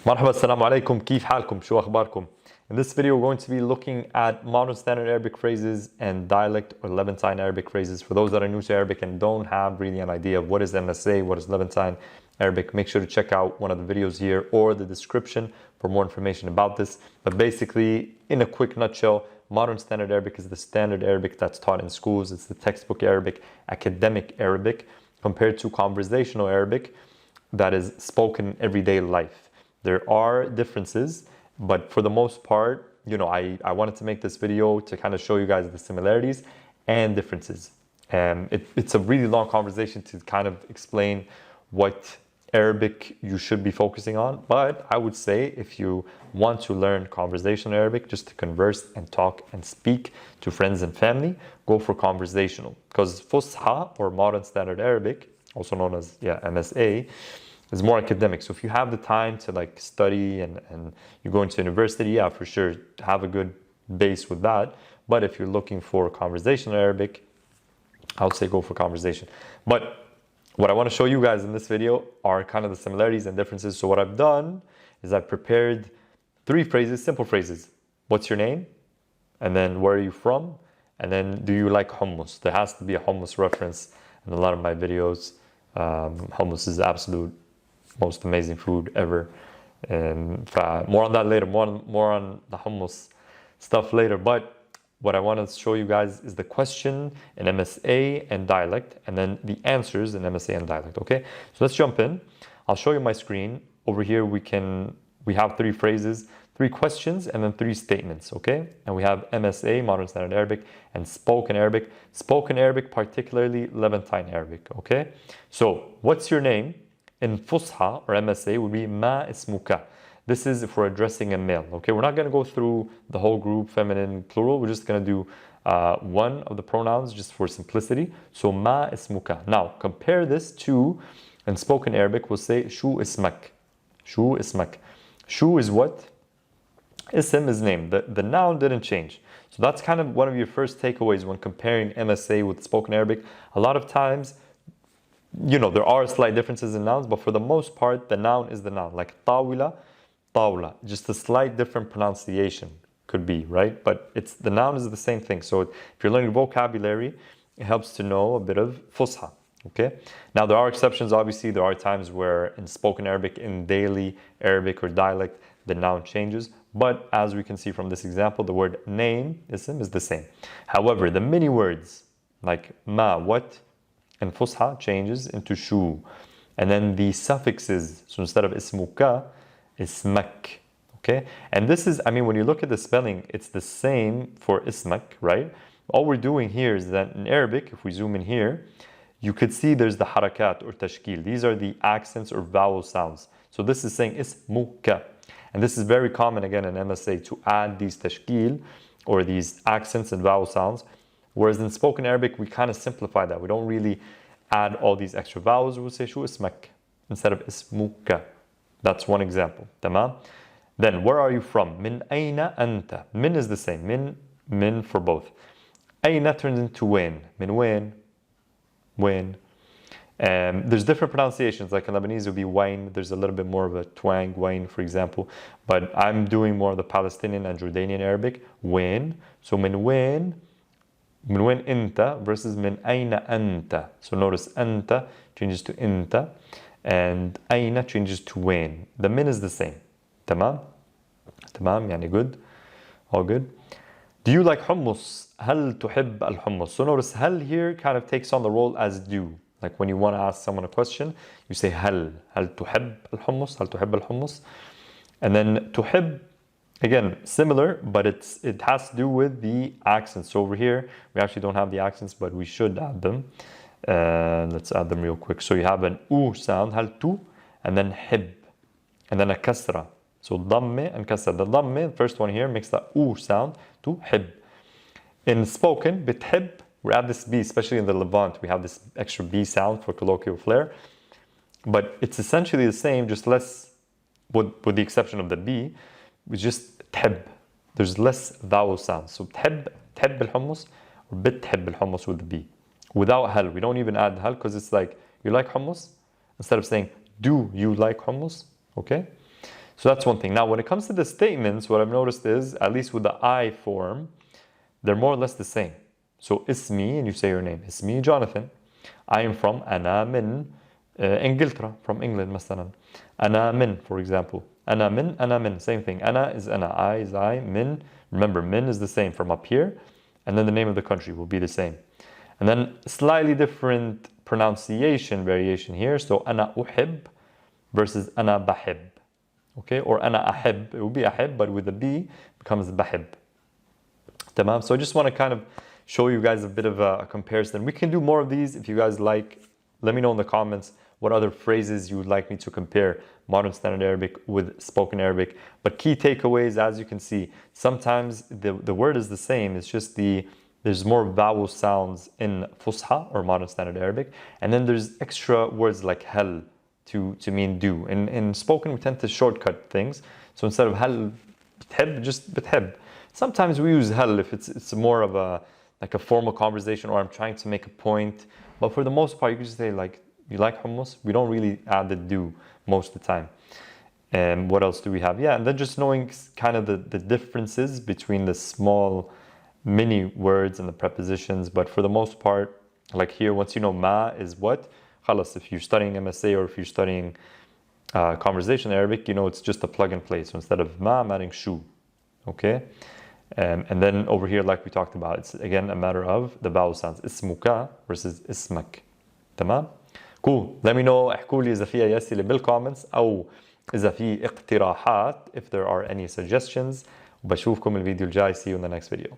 مرحبا السلام عليكم كيف حالكم شو أخباركم. In this video we're going to be looking at modern standard Arabic phrases and dialect or Levantine Arabic phrases. For those that are new to Arabic and don't have really an idea of what is MSA, what is Levantine Arabic, make sure to check out one of the videos here or the description for more information about this. But basically, in a quick nutshell, modern standard Arabic is the standard Arabic that's taught in schools. It's the textbook Arabic, academic Arabic, compared to conversational Arabic that is spoken in everyday life. There are differences, but for the most part, I wanted to make this video to kind of show you guys the similarities and differences. It's a really long conversation to kind of explain what Arabic you should be focusing on, but I would say if you want to learn conversational Arabic just to converse and talk and speak to friends and family, go for conversational, because Fusha or modern standard Arabic, also known as MSA, is more academic. So if you have the time to like study and you go into university, for sure have a good base with that. But if you're looking for conversational Arabic, I would say go for conversation. But what I want to show you guys in this video are kind of the similarities and differences. So what I've done is I've prepared 3 phrases, simple phrases. What's your name? And then where are you from? And then do you like hummus? There has to be a hummus reference in a lot of my videos. Hummus is absolute most amazing food ever. And more on that later, more on the hummus stuff later. But what I want to show you guys is the question in MSA and dialect, and then the answers in MSA and dialect. Okay, so let's jump in. I'll show you my screen. Over here we have 3 phrases, 3 questions, and then 3 statements. Okay, and we have MSA, Modern Standard Arabic, and Spoken Arabic. Spoken Arabic, particularly Levantine Arabic. Okay, so what's your name? In Fusha or MSA would be Ma ismuka. This is if we're addressing a male. Okay, we're not going to go through the whole group, feminine, plural. We're just going to do one of the pronouns just for simplicity. So Ma ismuka. Now compare this to, in spoken Arabic, we'll say Shu ismak. Shu ismak. Shu is what? Ism is name. The noun didn't change. So that's kind of one of your first takeaways when comparing MSA with spoken Arabic. A lot of times, there are slight differences in nouns, but for the most part, the noun is the noun. Like tawila, tawla. Just a slight different pronunciation could be, right? But the noun is the same thing. So if you're learning vocabulary, it helps to know a bit of Fusha, okay? Now, there are exceptions, obviously. There are times where in spoken Arabic, in daily Arabic or dialect, the noun changes. But as we can see from this example, the word name, ism, is the same. However, the many words, like ma, what, and Fusha changes into shu. And then the suffixes, so instead of ismuka, ismak. Okay? And this is, when you look at the spelling, it's the same for ismak, right? All we're doing here is that in Arabic, if we zoom in here, you could see there's the harakat or tashkil. These are the accents or vowel sounds. So this is saying ismuka. And this is very common again in MSA to add these tashkil or these accents and vowel sounds. Whereas in spoken Arabic, we kind of simplify that. We don't really add all these extra vowels. We'll say shu ismak instead of ismuka. That's one example. Tamam? Then, where are you from? Min ayna anta. Min is the same. Min for both. Ayna turns into when. Min when. There's different pronunciations. Like in Lebanese, it would be wain. There's a little bit more of a twang, wain, for example. But I'm doing more of the Palestinian and Jordanian Arabic. When. So min when. Min when inta versus min ayna anta. So notice anta changes to inta and ayna changes to when. The min is the same. Tamam? Tamam, yani good. All good. Do you like hummus? هل تحب الحمص? So notice hal here kind of takes on the role as do. Like when you want to ask someone a question, you say هل تحب الحمص? هل تحب الحمص? And then تحب, again, similar, but it has to do with the accents. So over here, we actually don't have the accents, but we should add them. Let's add them real quick. So you have an u sound, hal tu, and then hib, and then a kasra. So damme and kasra. The damme, the first one here, makes the u sound to hib. In spoken, bithib, we add this b, especially in the Levant, we have this extra b sound for colloquial flair. But it's essentially the same, just less, with the exception of the b. It's just تحب. There's less vowel sounds. So تحب الحمص or بتحب الحمص with the B. Without hal. We don't even add hal because it's like, you like hummus? Instead of saying, do you like hummus? Okay? So that's one thing. Now, when it comes to the statements, what I've noticed is, at least with the I form, they're more or less the same. So اسمي, and you say your name. اسمي Jonathan. I am from أنا من إنجلترا, from England مثلا. أنا من, for example. أنا من, same thing. أنا is أنا, I is I, من. Remember, min is the same from up here, and then the name of the country will be the same. And then slightly different pronunciation variation here. So أنا أحب versus أنا بحب. Okay, or أنا أحب, it will be أحب, but with a B becomes بحب. Tamam. So I just want to kind of show you guys a bit of a comparison. We can do more of these if you guys like. Let me know in the comments what other phrases you would like me to compare modern standard Arabic with spoken Arabic. But key takeaways, as you can see, sometimes the word is the same. It's just there's more vowel sounds in Fusha or modern standard Arabic. And then there's extra words like hal to mean do. In spoken, we tend to shortcut things. So instead of hal بتحب, just بتحب. Sometimes we use hal if it's more of a formal conversation or I'm trying to make a point. But for the most part, you can just say like, you like hummus? We don't really add the do most of the time. And what else do we have? Yeah, and then just knowing kind of the differences between the small mini words and the prepositions. But for the most part, like here, once you know ma is what, khalas, if you're studying MSA or if you're studying conversational Arabic, you know it's just a plug and play. So instead of ma, I'm adding shu. Okay? And then over here, like we talked about, it's again a matter of the vowel sounds. اسمك versus اسمك. تمام? Cool. Let me know احكوا لي إذا فيها أسئلة بالcomments أو إذا في اقتراحات if there are any suggestions. وبشوفكم الفيديو الجاي. See you in the next video.